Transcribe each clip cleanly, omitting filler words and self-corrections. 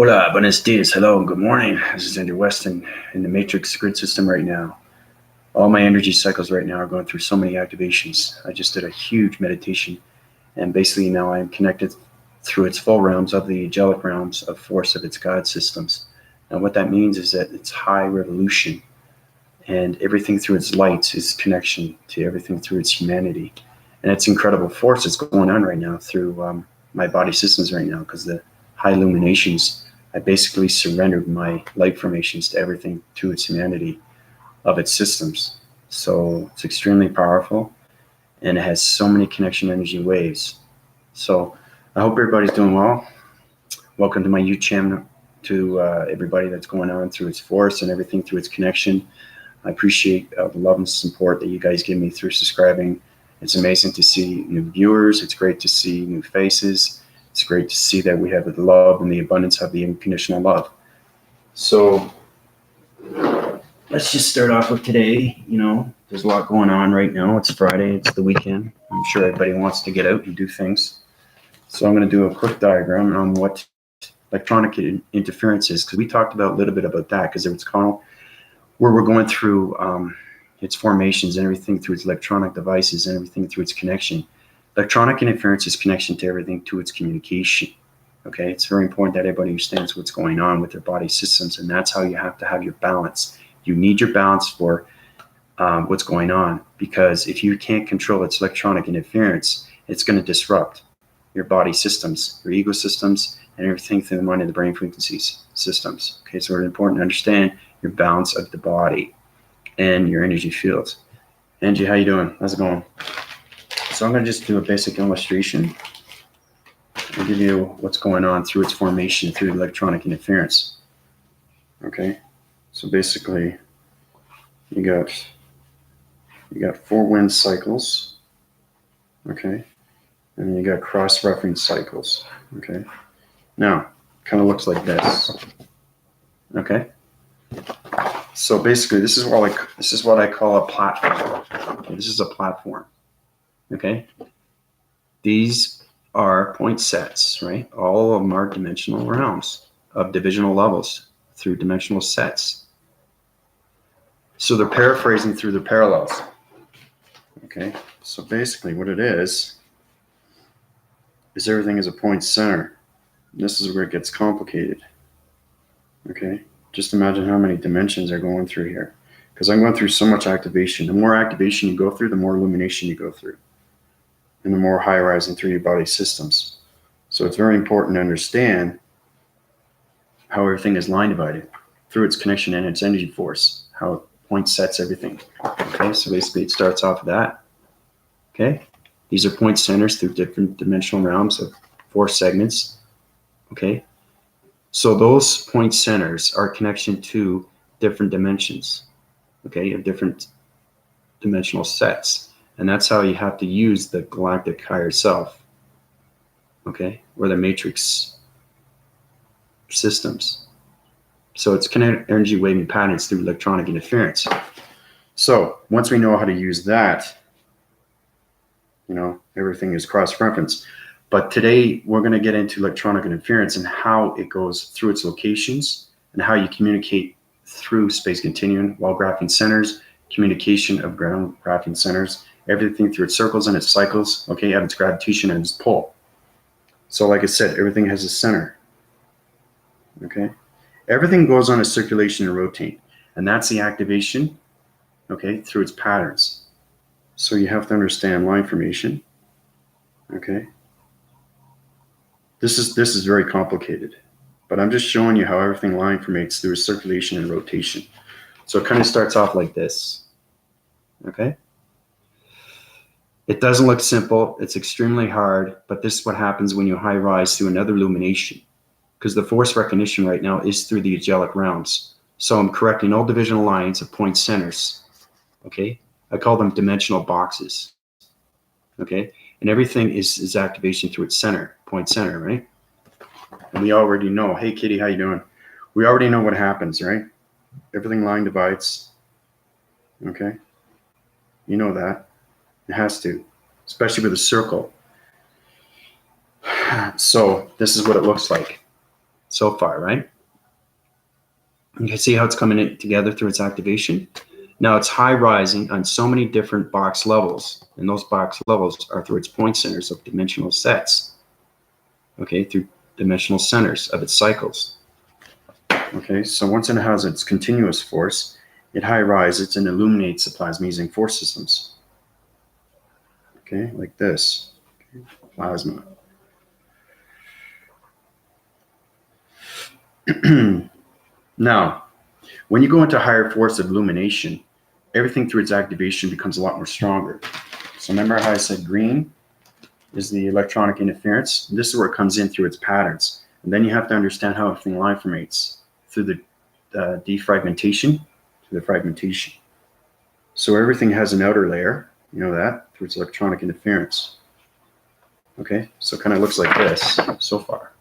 Hola, buenos dias, hello, and good morning. This is Andrew Weston in the Matrix grid system right now. All my energy cycles right now are going through so many activations. I just did a huge meditation, and basically now I am connected through its full realms of the angelic realms of force of its God systems. And what that means is that it's high revolution, and everything through its lights is connection to everything through its humanity. And it's incredible force that's going on right now through my body systems right now, because the high illuminations, I basically surrendered my light formations to everything to its humanity of its systems. So it's extremely powerful, and it has so many connection energy waves. So I hope everybody's doing well. Welcome to my YouTube channel, to everybody that's going on through its force and everything through its connection. I appreciate the love and support that you guys give me through subscribing. It's amazing to see new viewers. It's great to see new faces. It's great to see that we have the love and the abundance of the unconditional love. So let's just start off with today. There's a lot going on right now. It's Friday. It's the weekend. I'm sure everybody wants to get out and do things. So I'm going to do a quick diagram on what electronic interference is, because we talked about a little bit about that, because it's kind of where we're going through its formations and everything through its electronic devices and everything through its connection. Electronic interference is connection to everything to its communication. Okay, it's very important that everybody understands what's going on with their body systems, and that's how you have to have your balance. You need your balance for what's going on, because if you can't control its electronic interference, it's going to disrupt your body systems, your ego systems, and everything through the mind and the brain frequencies systems. Okay, so it's important to understand your balance of the body and your energy fields. Angie, how you doing? How's it going? So I'm going to just do a basic illustration and give you what's going on through its formation through electronic interference. Okay, so basically you got 4 wind cycles. Okay, and then you got cross-reference cycles. Okay, now kind of looks like this. Okay, so basically this is what I call a platform. Okay, this is a platform. Okay, these are point sets, right? All of them are dimensional realms of divisional levels through dimensional sets. So they're paraphrasing through the parallels. Okay, so basically what it is everything is a point center. This is where it gets complicated. Okay, just imagine how many dimensions are going through here, because I'm going through so much activation. The more activation you go through, the more illumination you go through, and the more high rising through your body systems. So it's very important to understand how everything is line divided through its connection and its energy force, how it point sets everything. Okay, so basically it starts off with that. Okay, these are point centers through different dimensional realms of 4 segments. Okay, so those point centers are connection to different dimensions. Okay, of different dimensional sets. And that's how you have to use the galactic higher self. Okay, or the matrix systems. So it's kinetic energy waving patterns through electronic interference. So once we know how to use that, everything is cross-reference. But today we're going to get into electronic interference and how it goes through its locations and how you communicate through space continuum, wall graphing centers, communication of ground graphing centers, everything through its circles and its cycles, okay, of its gravitation and its pull. So like I said, everything has a center. Okay, everything goes on a circulation and rotate, and that's the activation, okay, through its patterns. So you have to understand line formation. Okay, this is very complicated, but I'm just showing you how everything line formates through circulation and rotation. So it kind of starts off like this. Okay, it doesn't look simple. It's extremely hard, but this is what happens when you high rise through another illumination, because the force recognition right now is through the angelic realms. So I'm correcting all divisional lines of point centers. Okay, I call them dimensional boxes. Okay, and everything is activation through its center, point center, right? And we already know. Hey, Kitty, how you doing? We already know what happens, right? Everything line divides. Okay, you know that. It has to, especially with a circle. So this is what it looks like. so far, right? You can see how it's coming in together through its activation. Now it's high rising on so many different box levels, and those box levels are through its point centers of dimensional sets, okay, through dimensional centers of its cycles. Okay, so once it has its continuous force, it high rises and illuminates the plasma using force systems. Okay, like this, okay, plasma. Now, when you go into higher force of illumination, everything through its activation becomes a lot more stronger. So remember how I said green is the electronic interference? This is where it comes in through its patterns. And then you have to understand how everything line formates through the defragmentation to the fragmentation. So everything has an outer layer, you know that, through its electronic interference. Okay, so it kind of looks like this so far.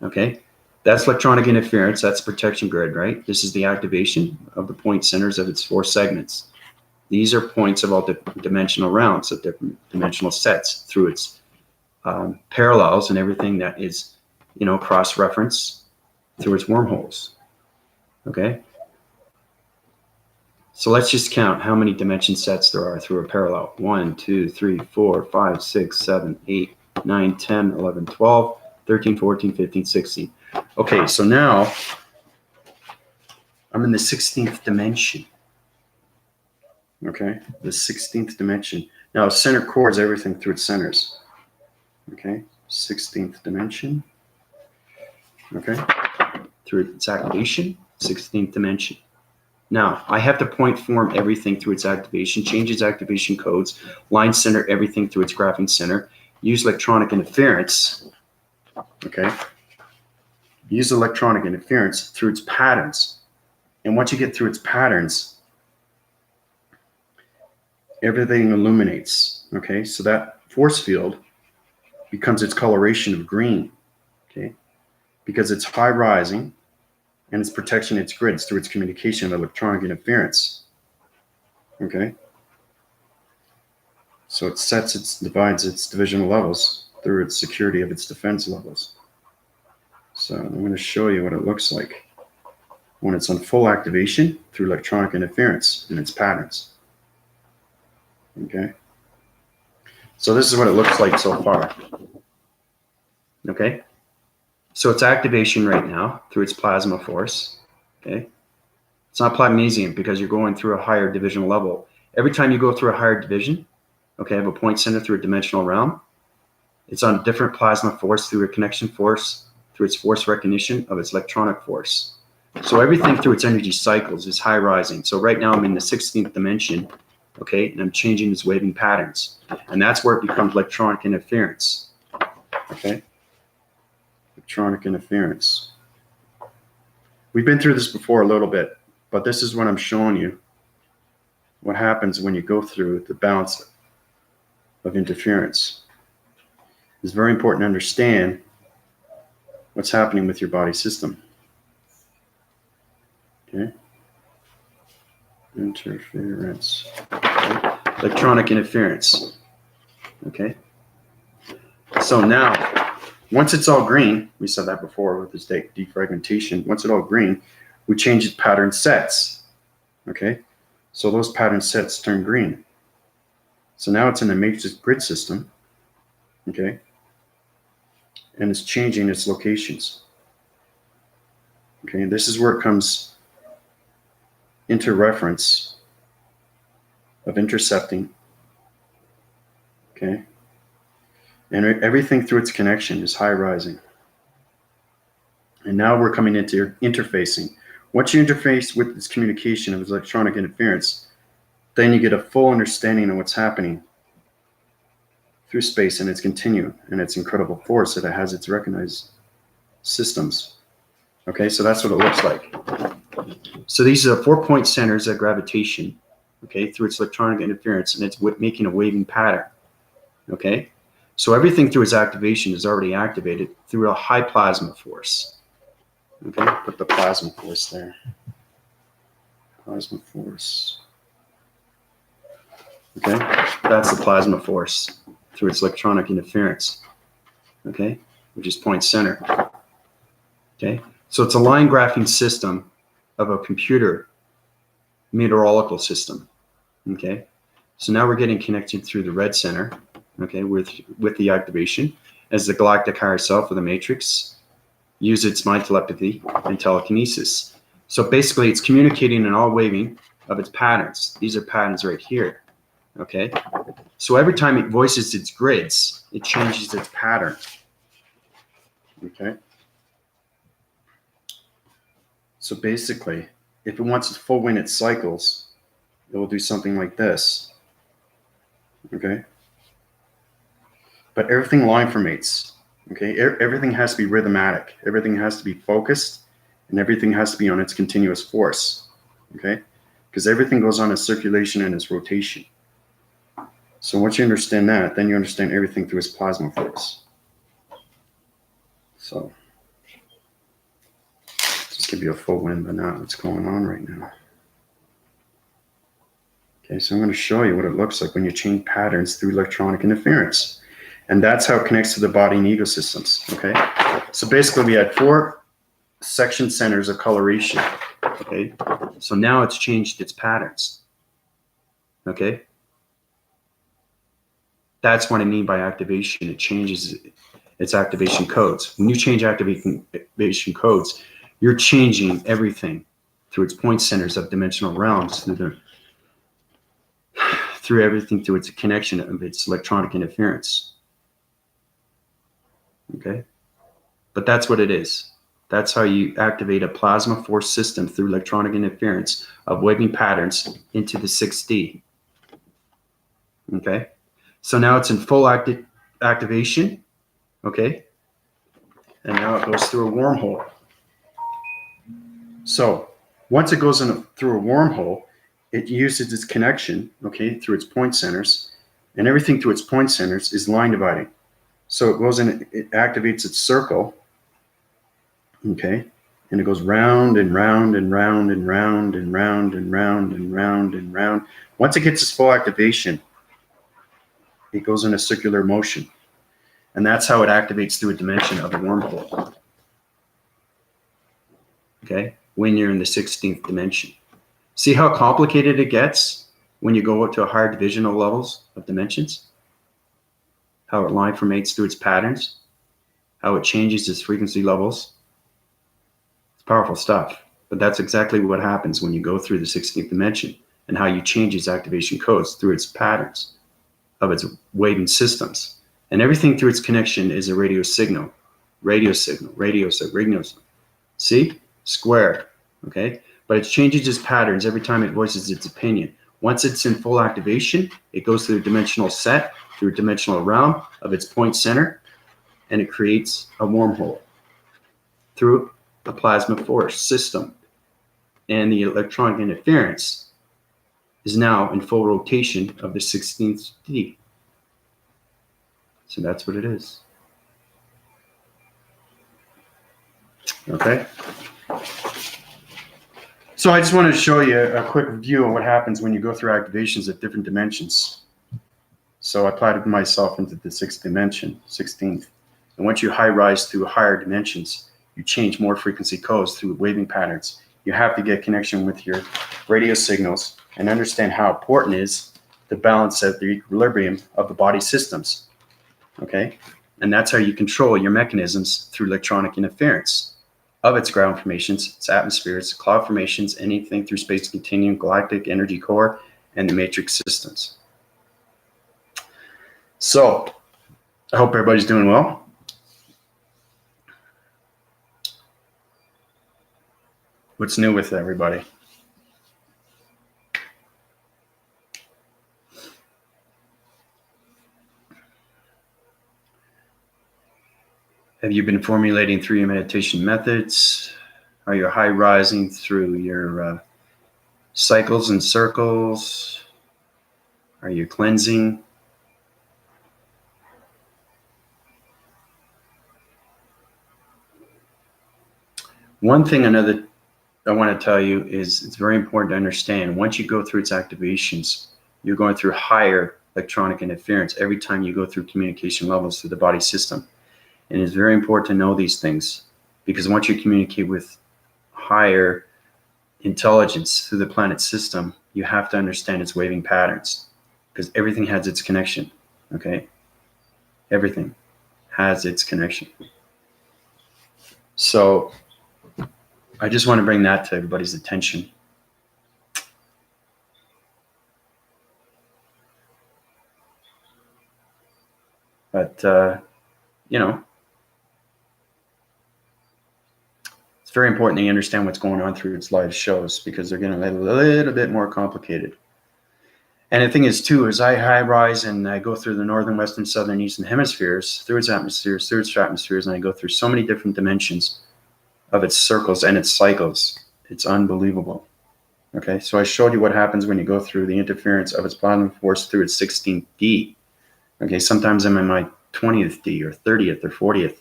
Okay, that's electronic interference, that's protection grid, right? This is the activation of the point centers of its 4 segments. These are points of all dimensional rounds, of different dimensional sets through its parallels and everything that is, you know, cross-reference through its wormholes. Okay, so let's just count how many dimension sets there are through a parallel. 1, 2, 3, 4, 5, 6, 7, 8, 9, 10, 11, 12, 13, 14, 15, 16. Okay, so now I'm in the 16th dimension. Okay, the 16th dimension. Now, center core is everything through its centers. Okay, 16th dimension. Okay, through its activation, 16th dimension. Now, I have to point form everything through its activation, change its activation codes, line center everything through its graphing center, use electronic interference. Okay, use electronic interference through its patterns. And once you get through its patterns, everything illuminates. Okay, so that force field becomes its coloration of green. Okay, because it's high rising and its protection its grids through its communication of electronic interference. Okay, so it divides its divisional levels through its security of its defense levels. So I'm going to show you what it looks like when it's on full activation through electronic interference in its patterns. Okay, so this is what it looks like so far. Okay, so it's activation right now through its plasma force. Okay, it's not plasmasium because you're going through a higher divisional level. Every time you go through a higher division, okay, of a point center through a dimensional realm, it's on different plasma force through a connection force, through its force recognition of its electronic force. So everything through its energy cycles is high rising. So right now I'm in the 16th dimension, okay, and I'm changing its waving patterns. And that's where it becomes electronic interference, okay? Electronic interference. We've been through this before a little bit, but this is what I'm showing you. What happens when you go through the balance of interference. It's very important to understand what's happening with your body system. Okay? Interference. Okay. Electronic interference. Okay? So now, once it's all green, we said that before with this defragmentation, once it's all green, we change its pattern sets. Okay? So those pattern sets turn green. So now it's in the matrix grid system. Okay? And it's changing its locations. Okay, this is where it comes into reference of intercepting. Okay, and everything through its connection is high rising. And now we're coming into interfacing. Once you interface with this communication of its electronic interference, then you get a full understanding of what's happening through space and its continuum and its incredible force that it has its recognized systems. Okay, so that's what it looks like. So these are 4-point centers of gravitation, okay, through its electronic interference, and it's making a waving pattern. Okay, so everything through its activation is already activated through a high plasma force. Okay, put the plasma force there. Plasma force. Okay, that's the plasma force through its electronic interference, okay, which is point center. Okay, so it's a line graphing system of a computer meteorological system. Okay, so now we're getting connected through the red center. Okay, with the activation as the galactic higher self of the matrix use its mind telepathy and telekinesis. So basically, it's communicating in all waving of its patterns. These are patterns right here. Okay, so every time it voices its grids, it changes its pattern. Okay, so basically, if it wants to full win its cycles, it will do something like this. Okay, but everything line formates. Okay, everything has to be rhythmatic. Everything has to be focused, and everything has to be on its continuous force. Okay, because everything goes on its circulation and its rotation. So once you understand that, then you understand everything through its plasma force. So just give you a full wind, but not what's going on right now. Okay, so I'm going to show you what it looks like when you change patterns through electronic interference. And that's how it connects to the body and ego systems. Okay, so basically we had 4 section centers of coloration. Okay, so now it's changed its patterns. Okay, that's what I mean by activation. It changes its activation codes. When you change activation codes, you're changing everything through its point centers of dimensional realms, through everything, through its connection of its electronic interference. Okay, but that's what it is. That's how you activate a plasma force system through electronic interference of waving patterns into the 6D. Okay, so now it's in full activation. Okay, and now it goes through a wormhole. So once it goes through a wormhole, it uses its connection, okay, through its point centers, and everything through its point centers is line dividing. So it goes in, it activates its circle, okay, and it goes round and round and round and round and round and round and round and round. Once it gets its full activation, it goes in a circular motion, and that's how it activates through a dimension of a wormhole. Okay, when you're in the 16th dimension. See how complicated it gets when you go up to a higher divisional levels of dimensions? How it line formates through its patterns, how it changes its frequency levels. It's powerful stuff, but that's exactly what happens when you go through the 16th dimension, and how you change its activation codes through its patterns of its waving systems. And everything through its connection is a radio signal, radio signal, radio signal, radio signal. See? Square, okay? But it changes its patterns every time it voices its opinion. Once it's in full activation, it goes through a dimensional set, through a dimensional realm of its point center, and it creates a wormhole through a plasma force system. And the electronic interference is now in full rotation of the 16th D. So that's what it is. Okay. So I just wanted to show you a quick view of what happens when you go through activations at different dimensions. So I applied myself into the 6th dimension, 16th. And once you high rise through higher dimensions, you change more frequency codes through waving patterns. You have to get connection with your radio signals and understand how important it is to balance out the equilibrium of the body systems. Okay? And that's how you control your mechanisms through electronic interference of its ground formations, its atmospheres, cloud formations, anything through space continuum, galactic energy core, and the matrix systems. So I hope everybody's doing well. What's new with everybody? Have you been formulating through your meditation methods? Are you high rising through your cycles and circles? Are you cleansing? One thing I want to tell you is it's very important to understand once you go through its activations, you're going through higher electronic interference every time you go through communication levels through the body system. And it's very important to know these things Because once you communicate with higher intelligence through the planet system, you have to understand its waving patterns, because everything has its connection. Okay, everything has its connection. So I just want to bring that to everybody's attention. But you know, it's very important that you understand what's going on through its live shows, because they're getting a little bit more complicated. And the thing is, too, as I high rise and I go through the northern, western, southern, eastern hemispheres, through its atmospheres, and I go through so many different dimensions of its circles and its cycles, it's unbelievable. Okay, so I showed you what happens when you go through the interference of its plasma force through its 16th D. Okay, sometimes I'm in my 20th D or 30th or 40th,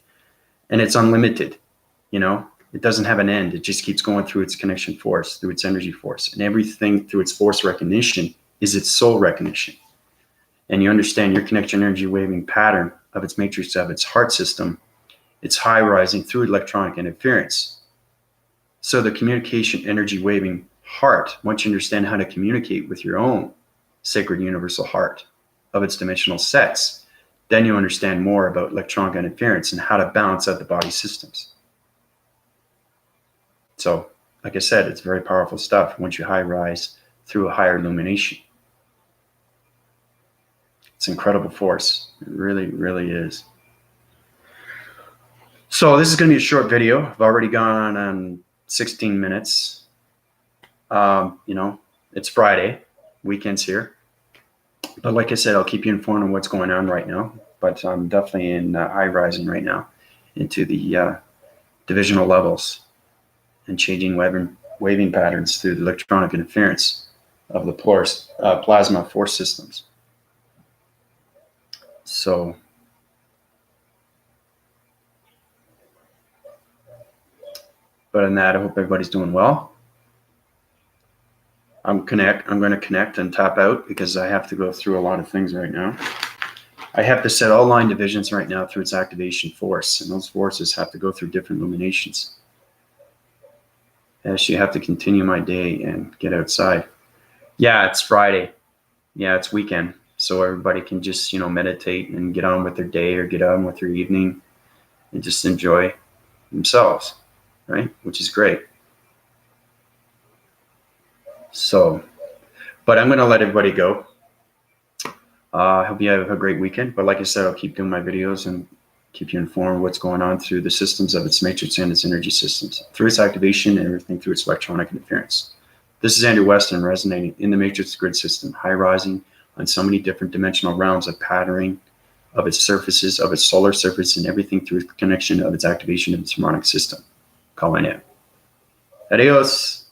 and it's unlimited. You know, it doesn't have an end. It just keeps going through its connection force, through its energy force, and everything through its force recognition is its soul recognition. And you understand your connection energy waving pattern of its matrix, of its heart system, it's high rising through electronic interference. So the communication energy waving heart, once you understand how to communicate with your own sacred universal heart of its dimensional sets, then you understand more about electronic interference and how to balance out the body systems. So, like I said, it's very powerful stuff once you high rise through a higher illumination. It's incredible force. It really, really is. So this is going to be a short video. I've already gone on 16 minutes. You know, it's Friday, weekend's here. But like I said, I'll keep you informed on what's going on right now. But I'm definitely in high rising right now into the divisional levels and changing waving patterns through the electronic interference of the plasma force systems. So, but in that, I hope everybody's doing well. I'm going to connect and tap out because I have to go through a lot of things right now. I have to set all line divisions right now through its activation force, and those forces have to go through different illuminations. I actually have to continue my day and get outside. Yeah, it's Friday. Yeah, it's weekend. So everybody can just, you know, meditate and get on with their day or get on with their evening and just enjoy themselves, right? Which is great. So, but I'm going to let everybody go. I hope you have a great weekend. But like I said, I'll keep doing my videos and keep you informed of what's going on through the systems of its matrix and its energy systems, through its activation and everything through its electronic interference. This is Andrew Weston, resonating in the matrix grid system, high rising on so many different dimensional realms of patterning of its surfaces, of its solar surface, and everything through the connection of its activation of its harmonic system. Calling it. Adios.